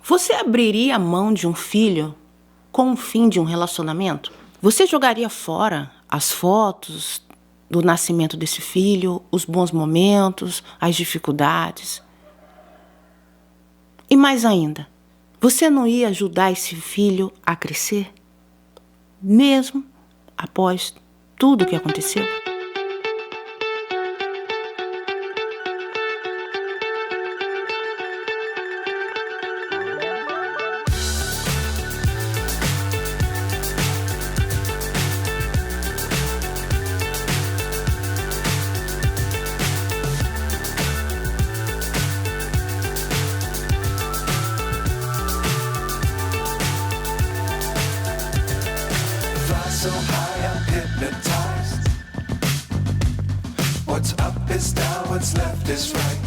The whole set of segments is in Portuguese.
Você abriria a mão de um filho com o fim de um relacionamento? Você jogaria fora as fotos do nascimento desse filho, os bons momentos, as dificuldades? E mais ainda, você não ia ajudar esse filho a crescer? Mesmo após tudo o que aconteceu? So high, I'm hypnotized. What's up is down, what's left is right.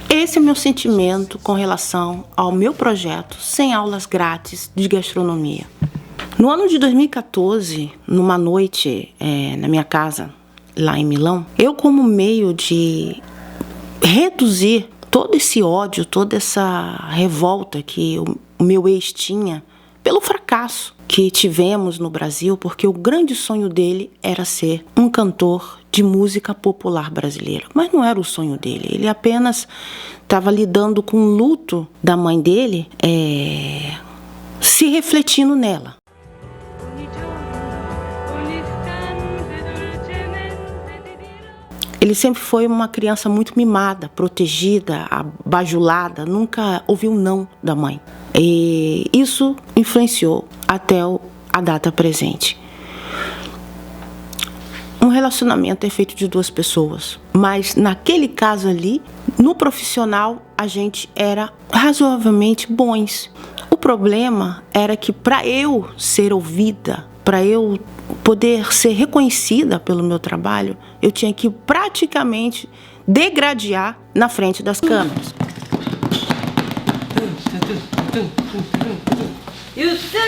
Esse é o meu sentimento com relação ao meu projeto Sem Aulas Grátis de Gastronomia. No ano de 2014, numa noite na minha casa, lá em Milão, eu, como meio de reduzir todo esse ódio, toda essa revolta que o meu ex tinha pelo fracasso que tivemos no Brasil, porque o grande sonho dele era ser um cantor de música popular brasileira. Mas não era o sonho dele, ele apenas estava lidando com o luto da mãe dele, se refletindo nela. Ele sempre foi uma criança muito mimada, protegida, bajulada, nunca ouviu não da mãe. E isso influenciou até a data presente. Um relacionamento é feito de duas pessoas, mas naquele caso ali, no profissional, a gente era razoavelmente bons. O problema era que para eu ser ouvida, para eu poder ser reconhecida pelo meu trabalho, eu tinha que praticamente degradear na frente das câmeras. YouTube!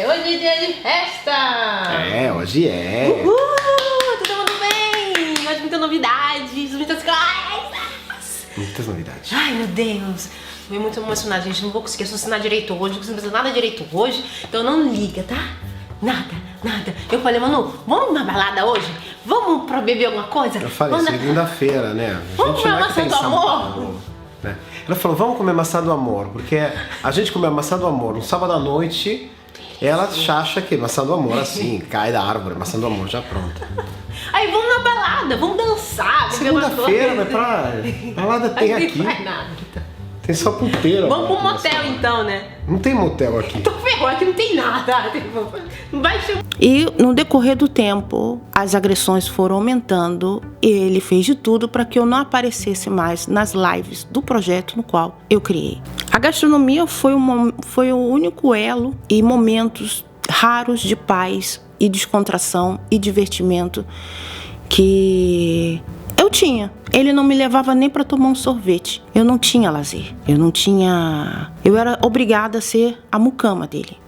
Hoje é dia de festa! Hoje é! Uhul! Todo mundo bem! Hoje muitas novidades, muitas coisas! Muitas novidades. Ai, meu Deus! Fui muito emocionada, gente. Não vou conseguir raciocinar direito hoje, não consigo fazer nada direito hoje, então não liga, tá? Nada. Eu falei, Manu, vamos na balada hoje? Vamos pra beber alguma coisa? Eu falei, segunda-feira, né? Vamos comer maçã do amor? Né? Ela falou, vamos comer maçã do amor, porque a gente comeu maçã do amor no sábado à noite, ela acha que maçã do amor, assim, cai da árvore, maçã do amor já pronta. Aí vamos na balada, vamos dançar, beber uma coisa. Segunda-feira, vai pra balada tem aqui. Não faz nada. Tem só ponteiro. Vamos pro motel então, né? Não tem motel aqui. Tô ferrou, aqui não tem nada. Não vai ser... E no decorrer do tempo, as agressões foram aumentando e ele fez de tudo para que eu não aparecesse mais nas lives do projeto no qual eu criei. A gastronomia foi o único elo e momentos raros de paz e descontração e divertimento que eu tinha. Ele não me levava nem para tomar um sorvete. Eu não tinha lazer. Eu era obrigada a ser a mucama dele.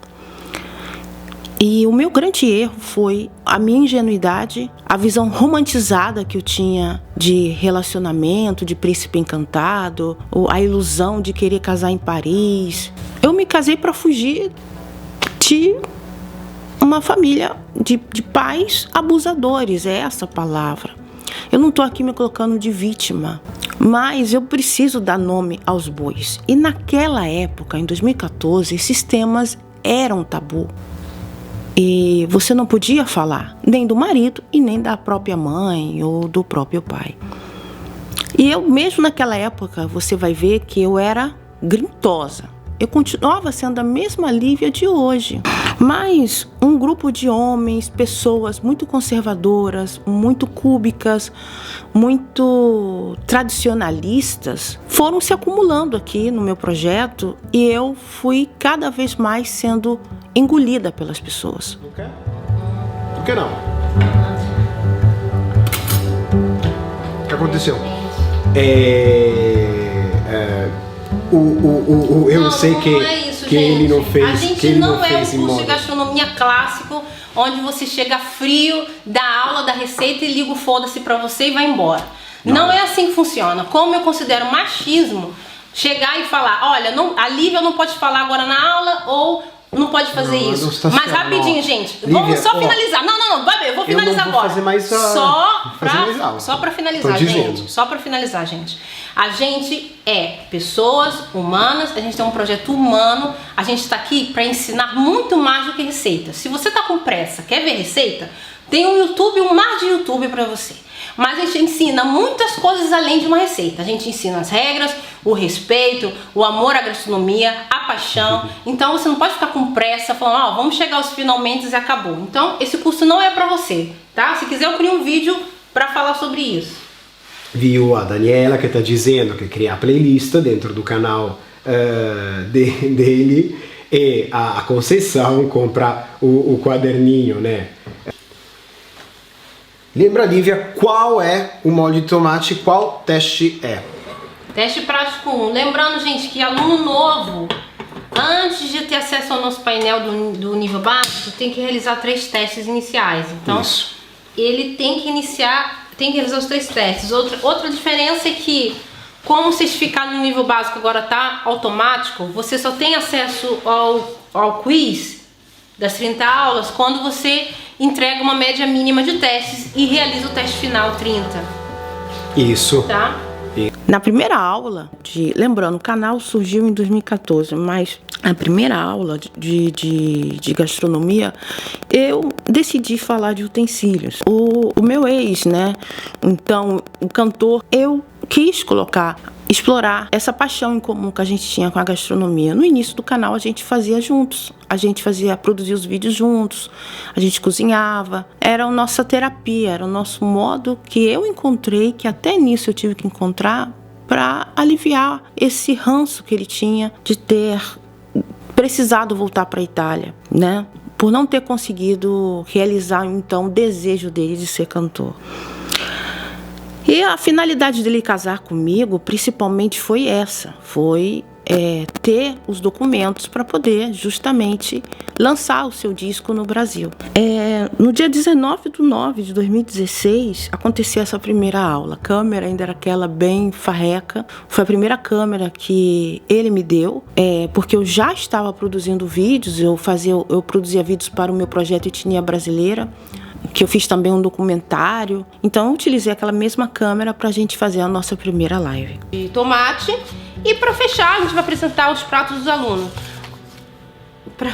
E o meu grande erro foi a minha ingenuidade, a visão romantizada que eu tinha de relacionamento, de príncipe encantado, ou a ilusão de querer casar em Paris. Eu me casei para fugir de uma família de pais abusadores, é essa a palavra. Eu não estou aqui me colocando de vítima, mas eu preciso dar nome aos bois. E naquela época, em 2014, esses temas eram tabu. E você não podia falar nem do marido e nem da própria mãe ou do próprio pai. E eu mesmo naquela época, você vai ver que eu era grintosa. Eu continuava sendo a mesma Lívia de hoje. Mas um grupo de homens, pessoas muito conservadoras, muito cúbicas, muito tradicionalistas, foram se acumulando aqui no meu projeto e eu fui cada vez mais sendo engolida pelas pessoas. Não quer? Por que não? O que aconteceu? Eu sei que não é isso, que gente. ele não fez. A gente que ele não é um fez curso de gastronomia clássico onde você chega frio, dá aula da receita e liga o foda-se pra você e vai embora. Não é assim que funciona. Como eu considero machismo chegar e falar, olha, a Lívia não pode falar agora na aula ou não pode fazer isso. Mas rapidinho, gente, Lívia, vamos só finalizar. Não, vai ver, eu vou finalizar eu não vou agora. Fazer mais Só pra finalizar, gente. Só pra finalizar, gente. A gente é pessoas humanas, a gente tem um projeto humano, a gente tá aqui pra ensinar muito mais do que receita. Se você tá com pressa, quer ver receita, tem um YouTube, um mar de YouTube pra você. Mas a gente ensina muitas coisas além de uma receita. A gente ensina as regras, o respeito, o amor à gastronomia, a paixão. Então você não pode ficar com pressa falando, vamos chegar aos finalmente e acabou. Então esse curso não é pra você, tá? Se quiser eu crio um vídeo pra falar sobre isso. Viu a Daniela que está dizendo que cria a playlist dentro do canal dele, e a Conceição compra o quaderninho, né? Lembra, Lívia, qual é o molde de tomate? Qual teste é? Teste prático 1. Lembrando, gente, que aluno novo, antes de ter acesso ao nosso painel do nível básico, tem que realizar 3 testes iniciais. Então, ele tem que realizar os 3 testes. Outra diferença é que, como o certificado no nível básico agora está automático, você só tem acesso ao quiz das 30 aulas quando você entrega uma média mínima de testes e realiza o teste final 30. Isso. Tá? Na primeira aula, lembrando, o canal surgiu em 2014, mas a primeira aula de gastronomia, eu decidi falar de utensílios. O meu ex, né? Então, o cantor, eu quis explorar essa paixão em comum que a gente tinha com a gastronomia. No início do canal a gente fazia juntos, produzia os vídeos juntos, a gente cozinhava, era a nossa terapia, era o nosso modo que eu encontrei, que até nisso eu tive que encontrar, para aliviar esse ranço que ele tinha de ter precisado voltar para a Itália, né? Por não ter conseguido realizar então o desejo dele de ser cantor. E a finalidade dele casar comigo, principalmente, foi essa. Foi ter os documentos para poder, justamente, lançar o seu disco no Brasil. No dia 19/9/2016, aconteceu essa primeira aula. A câmera ainda era aquela bem farreca. Foi a primeira câmera que ele me deu, porque eu já estava produzindo vídeos, eu produzia vídeos para o meu projeto Etnia Brasileira, que eu fiz também um documentário. Então eu utilizei aquela mesma câmera para a gente fazer a nossa primeira live. De tomate. E para fechar, a gente vai apresentar os pratos dos alunos. Para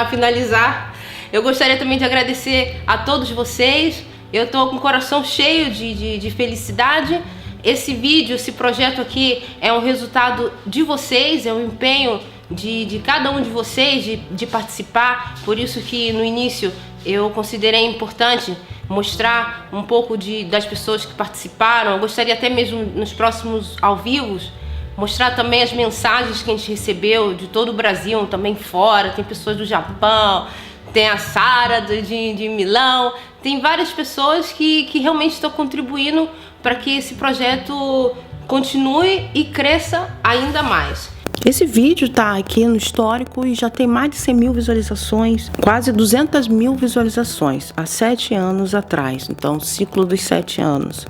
finalizar, eu gostaria também de agradecer a todos vocês. Eu estou com o coração cheio de felicidade. Esse vídeo, esse projeto aqui é um resultado de vocês, é um empenho de cada um de vocês de participar. Por isso que no início eu considerei importante mostrar um pouco das pessoas que participaram. Eu gostaria até mesmo nos próximos ao vivos mostrar também as mensagens que a gente recebeu de todo o Brasil, também fora. Tem pessoas do Japão, tem a Sara de Milão, tem várias pessoas que realmente estão contribuindo para que esse projeto continue e cresça ainda mais. Esse vídeo tá aqui no histórico e já tem mais de 100 mil visualizações, quase 200 mil visualizações, há 7 anos atrás, então ciclo dos 7 anos.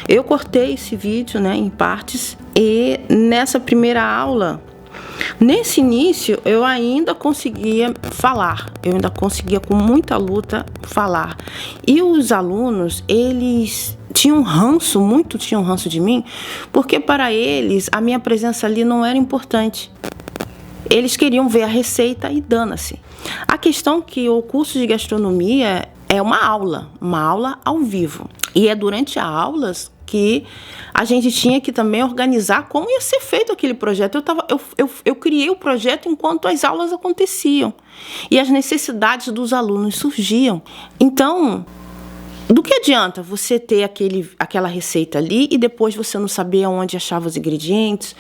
Eu cortei esse vídeo, né, em partes, e nessa primeira aula, nesse início, eu ainda conseguia falar, eu ainda conseguia com muita luta falar. E os alunos, eles tinham ranço de mim, porque para eles a minha presença ali não era importante. Eles queriam ver a receita e dana-se. A questão é que o curso de gastronomia é uma aula ao vivo. E é durante as aulas que a gente tinha que também organizar como ia ser feito aquele projeto. Eu criei o projeto enquanto as aulas aconteciam e as necessidades dos alunos surgiam. Então, do que adianta você ter aquela receita ali e depois você não saber onde achava os ingredientes,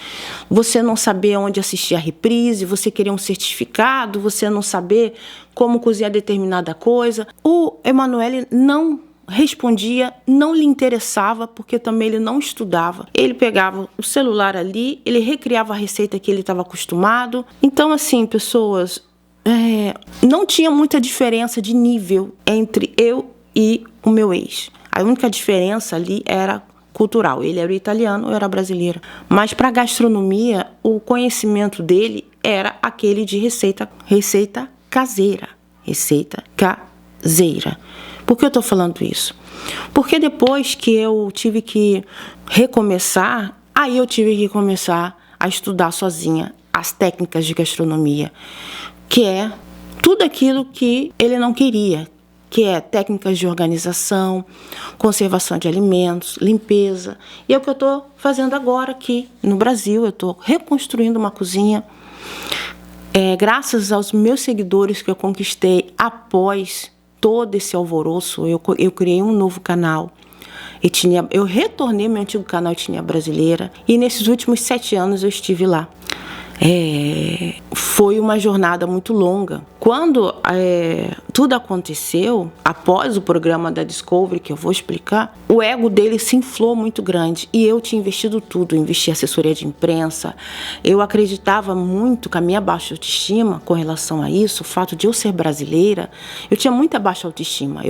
você não saber onde assistir a reprise, você querer um certificado, você não saber como cozinhar determinada coisa? O Emanuele não respondia, não lhe interessava, porque também ele não estudava. Ele pegava o celular ali, ele recriava a receita que ele estava acostumado. Então, assim, pessoas, não tinha muita diferença de nível entre eu e o meu ex. A única diferença ali era cultural. Ele era italiano, eu era brasileira. Mas para gastronomia, o conhecimento dele era aquele de receita caseira. Receita caseira. Por que eu estou falando isso? Porque depois que eu tive que recomeçar, aí eu tive que começar a estudar sozinha as técnicas de gastronomia, que é tudo aquilo que ele não queria, que é técnicas de organização, conservação de alimentos, limpeza. E é o que eu estou fazendo agora aqui no Brasil. Eu estou reconstruindo uma cozinha. Graças aos meus seguidores que eu conquistei após todo esse alvoroço, eu criei um novo canal. Eu retornei meu antigo canal Etnia Brasileira e nesses últimos 7 anos eu estive lá. Foi uma jornada muito longa. Quando tudo aconteceu, após o programa da Discovery, que eu vou explicar, o ego dele se inflou muito grande. E eu tinha investido tudo, investi em assessoria de imprensa. Eu acreditava muito com a minha baixa autoestima com relação a isso, o fato de eu ser brasileira. Eu tinha muita baixa autoestima.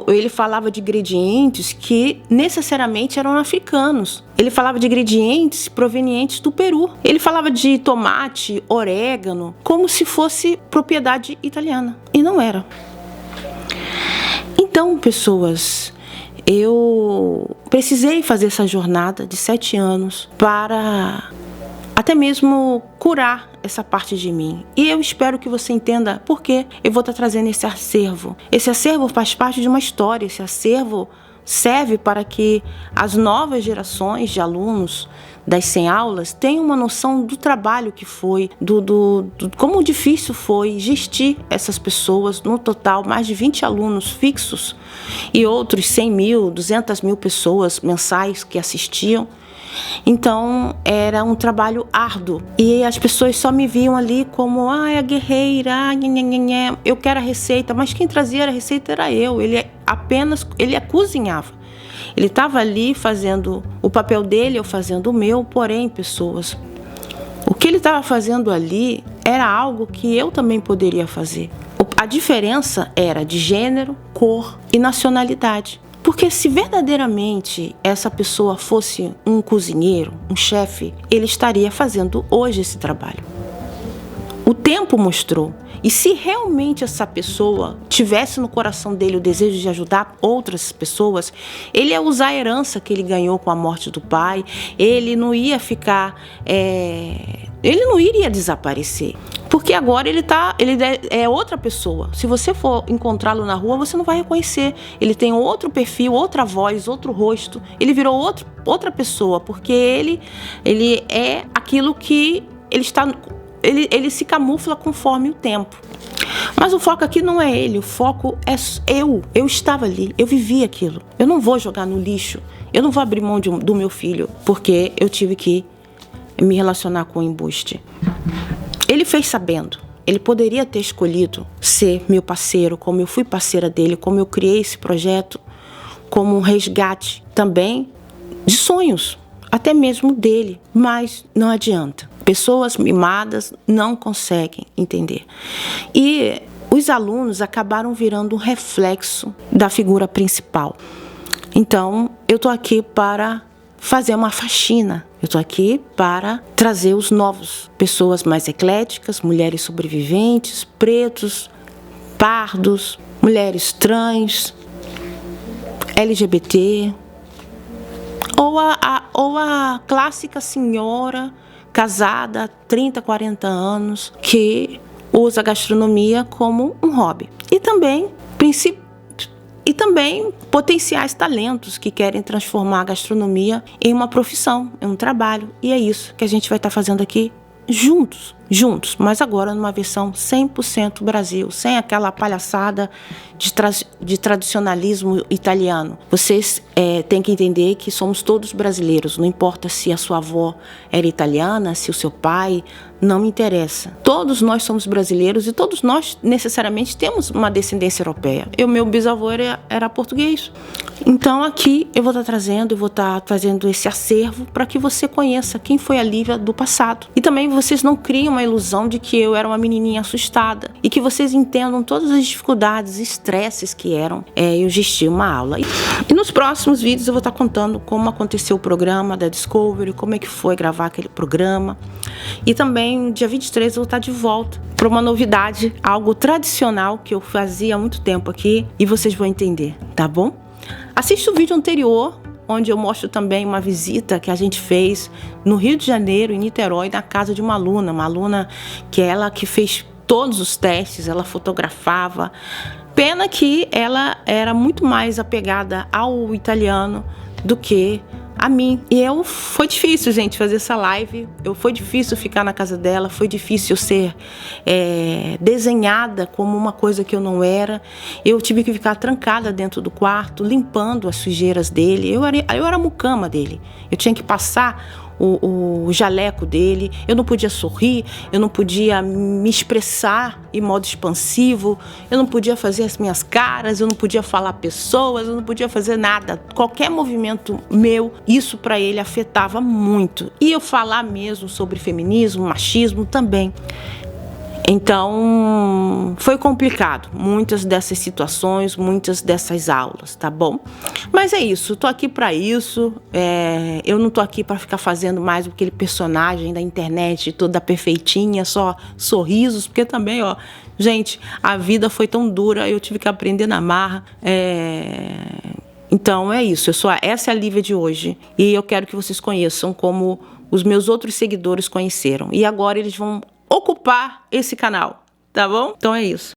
Ele falava de ingredientes que necessariamente eram africanos. Ele falava de ingredientes provenientes do Peru. Ele falava de tomate, orégano, como se fosse propriedade italiana. E não era. Então, pessoas, eu precisei fazer essa jornada de 7 anos para até mesmo curar essa parte de mim. E eu espero que você entenda por que eu vou estar trazendo esse acervo. Esse acervo faz parte de uma história. Esse acervo serve para que as novas gerações de alunos das 100 aulas tenham uma noção do trabalho que foi, como difícil foi gestir essas pessoas, no total mais de 20 alunos fixos e outros 100 mil, 200 mil pessoas mensais que assistiam. Então era um trabalho árduo e as pessoas só me viam ali como a guerreira, eu quero a receita, mas quem trazia a receita era eu. Ele cozinhava. Ele estava ali fazendo o papel dele, eu fazendo o meu, porém, pessoas, o que ele estava fazendo ali era algo que eu também poderia fazer. A diferença era de gênero, cor e nacionalidade. Porque se verdadeiramente essa pessoa fosse um cozinheiro, um chefe, ele estaria fazendo hoje esse trabalho. O tempo mostrou. E se realmente essa pessoa tivesse no coração dele o desejo de ajudar outras pessoas, ele ia usar a herança que ele ganhou com a morte do pai, ele não ia ficar... ele não iria desaparecer. Porque agora ele é outra pessoa. Se você for encontrá-lo na rua, você não vai reconhecer. Ele tem outro perfil, outra voz, outro rosto. Ele virou outra pessoa, porque ele é aquilo que ele está... Ele se camufla conforme o tempo. Mas o foco aqui não é ele, o foco é eu. Eu estava ali, eu vivi aquilo. Eu não vou jogar no lixo, eu não vou abrir mão do meu filho, porque eu tive que me relacionar com o embuste. Ele fez sabendo. Ele poderia ter escolhido ser meu parceiro, como eu fui parceira dele, como eu criei esse projeto, como um resgate também de sonhos, até mesmo dele. Mas não adianta. Pessoas mimadas não conseguem entender. E os alunos acabaram virando um reflexo da figura principal. Então, eu estou aqui para fazer uma faxina. Eu estou aqui para trazer os novos. Pessoas mais ecléticas, mulheres sobreviventes, pretos, pardos, mulheres trans, LGBT, ou a clássica senhora casada há 30, 40 anos, que usa a gastronomia como um hobby. E também potenciais talentos que querem transformar a gastronomia em uma profissão, em um trabalho. E é isso que a gente vai estar fazendo aqui juntos, mas agora numa versão 100% Brasil, sem aquela palhaçada de tradicionalismo italiano. Vocês têm que entender que somos todos brasileiros, não importa se a sua avó era italiana, se o seu pai, não me interessa. Todos nós somos brasileiros e todos nós necessariamente temos uma descendência europeia. Meu bisavô era português. Então aqui eu vou estar trazendo esse acervo para que você conheça quem foi a Lívia do passado. E também vocês não criem uma ilusão de que eu era uma menininha assustada e que vocês entendam todas as dificuldades e estresses que eram eu gestir uma aula. E nos próximos vídeos eu vou estar contando como aconteceu o programa da Discovery, como é que foi gravar aquele programa. E também no dia 23 eu vou estar de volta para uma novidade, algo tradicional que eu fazia há muito tempo aqui e vocês vão entender, tá bom? Assista o vídeo anterior, onde eu mostro também uma visita que a gente fez no Rio de Janeiro, em Niterói, na casa de uma aluna que ela que fez todos os testes, ela fotografava. Pena que ela era muito mais apegada ao italiano do que a mim. E foi difícil, gente, fazer essa live. Foi difícil ficar na casa dela, foi difícil ser desenhada como uma coisa que eu não era. Eu tive que ficar trancada dentro do quarto, limpando as sujeiras dele. Eu era a mucama dele. Eu tinha que passar o jaleco dele, eu não podia sorrir, eu não podia me expressar em modo expansivo, eu não podia fazer as minhas caras, eu não podia falar pessoas, eu não podia fazer nada. Qualquer movimento meu, isso para ele afetava muito. E eu falar mesmo sobre feminismo, machismo também. Então, foi complicado, muitas dessas situações, muitas dessas aulas, tá bom? Mas é isso, tô aqui para isso, eu não tô aqui para ficar fazendo mais aquele personagem da internet toda perfeitinha, só sorrisos, porque também, ó, gente, a vida foi tão dura, eu tive que aprender na marra, Então é isso, essa é a Lívia de hoje e eu quero que vocês conheçam como os meus outros seguidores conheceram e agora eles vão ocupar esse canal, tá bom? Então é isso.